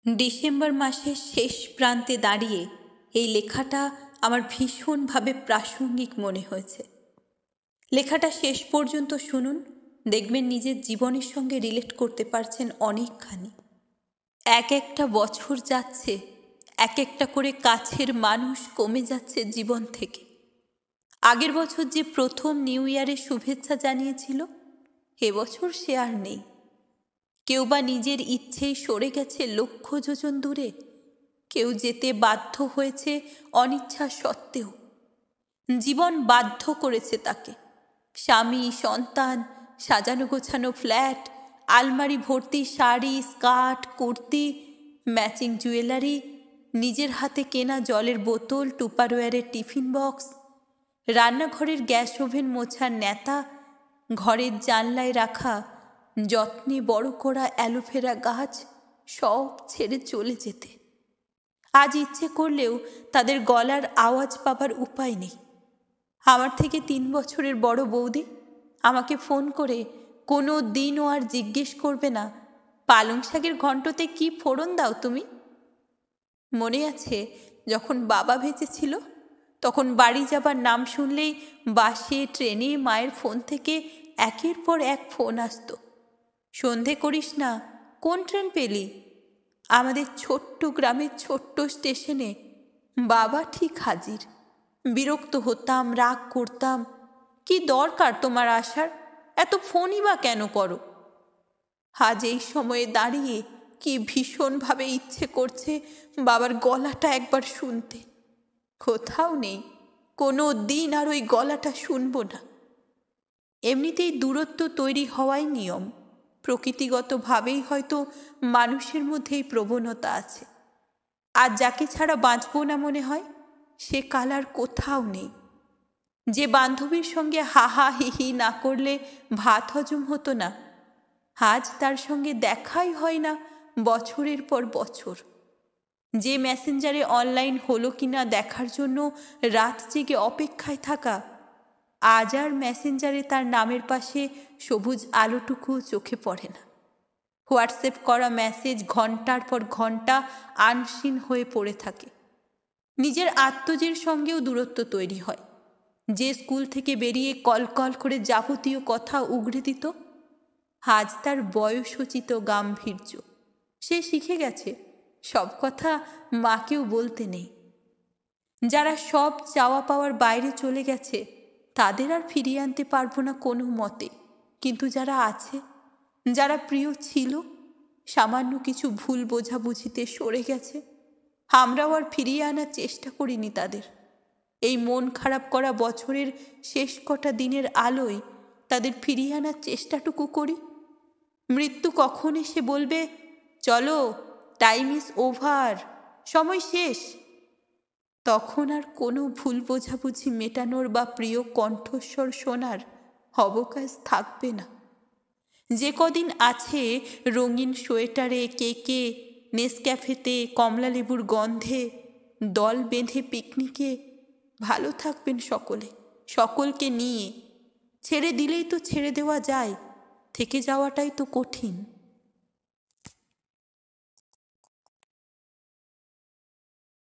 December মাসের শেষ প্রান্তে দাঁড়িয়ে এই লেখাটা আমার ভীষণভাবে প্রাসঙ্গিক মনে হয়েছে। লেখাটা শেষ পর্যন্ত শুনুন, দেখবেন নিজের জীবনের সঙ্গে রিলেট করতে পারছেন অনেকখানি। এক একটা বছর যাচ্ছে, এক একটা করে কাছের মানুষ কমে যাচ্ছে জীবন থেকে। আগের বছর যে প্রথম নিউ ইয়ারের শুভেচ্ছা জানিয়েছিল, এবছর সে আর নেই। কেউ বা নিজের ইচ্ছেই সরে গেছে লক্ষ যোজন দূরে, কেউ যেতে বাধ্য হয়েছে অনিচ্ছা সত্ত্বেও। জীবন বাধ্য করেছে তাকে। স্বামী, সন্তান, সাজানো গোছানো ফ্ল্যাট, আলমারি ভর্তি sari, skirt, kurti, matching jewellery, নিজের হাতে কেনা জলের বোতল, টুপারওয়্যারের টিফিন বক্স, রান্নাঘরের গ্যাস ওভেন মোছার নেতা, ঘরের জানলায় রাখা যত্নে বড় করা অ্যালোভেরা গাছ, সব ছেড়ে চলে যেতে। আজ ইচ্ছে করলেও তাদের গলার আওয়াজ পাবার উপায় নেই। আমার থেকে 3 বছরের বড় বৌদি আমাকে ফোন করে কোনো দিনও আর জিজ্ঞেস করবে না, পালং শাকের ঘন্টতে কি ফোড়ন দাও তুমি? মনে আছে যখন বাবা বেঁচে ছিল, তখন বাড়ি যাবার নাম শুনলেই বাসে, ট্রেনে মায়ের ফোন থেকে একের পর এক ফোন আসতো। সন্ধে করিস না, কোন ট্রেন পেলি? আমাদের ছোট্ট গ্রামের ছোট্ট স্টেশনে বাবা ঠিক হাজির। বিরক্ত হতাম, রাগ করতাম, কি দরকার তোমার আসার, এত ফোনই বা কেন করো? আজ এই সময়ে দাঁড়িয়ে কি ভীষণভাবে ইচ্ছে করছে বাবার গলাটা একবার শুনতে। কোথাও নেই, কোনো দিন আর ওই গলাটা শুনব না। এমনিতেই দূরত্ব তৈরি হওয়াই নিয়ম। প্রকৃতিগতভাবেই হয়তো মানুষের মধ্যে এই প্রবণতা আছে। আর যাকে ছাড়া বাঁচব না মনে হয়, সে কাল আর কোথাও নেই। যে বান্ধবীর সঙ্গে হাহা হিহি না করলে ভাত হজম হতো না, আজ তার সঙ্গে দেখাই হয় না বছরের পর বছর। যে মেসেঞ্জারে অনলাইন হলো কিনা দেখার জন্য রাত জেগে অপেক্ষায় থাকা, আজ আর মেসেঞ্জারে তার নামের পাশে সবুজ আলোটুকু চোখে পড়ে না। হোয়াটসঅ্যাপ করা মেসেজ ঘন্টার পর ঘন্টা আনসিন হয়ে পড়ে থাকে। নিজের আত্মজের সঙ্গেও দূরত্ব তৈরি হয়। যে স্কুল থেকে বেরিয়ে কল কল করে যাবতীয় কথা উগড়ে দিত, আজ তার বয়সোচিত গাম্ভীর্য। সে শিখে গেছে সব কথা মাকেও বলতে নেই। যারা সব চাওয়া পাওয়ার বাইরে চলে গেছে, তাদের আর ফিরিয়ে আনতে পারবো না কোনো মতে। কিন্তু যারা আছে, যারা প্রিয় ছিল, সামান্য কিছু ভুল বোঝাবুঝিতে সরে গেছে, আমরাও আর ফিরিয়ে আনার চেষ্টা করিনি তাদের। এই মন খারাপ করা বছরের শেষ কটা দিনের আলোয় তাদের ফিরিয়ে আনার চেষ্টাটুকু করি। মৃত্যু কখন এসে বলবে, চলো, টাইম ইজ ওভার, সময় শেষ, তখন আর কোনো ভুল বোঝাবুঝি মেটানোর বা প্রিয় কণ্ঠস্বর শোনার অবকাশ থাকবে না। যে কদিন আছে রঙিন সোয়েটারে, কেকে, নেসক্যাফেতে, কমলালেবুর গন্ধে, দল বেঁধে পিকনিকে, ভালো থাকবেন সকলে, সকলকে নিয়ে। ছেড়ে দিলেই তো ছেড়ে দেওয়া যায়, থেকে যাওয়াটাই তো কঠিন।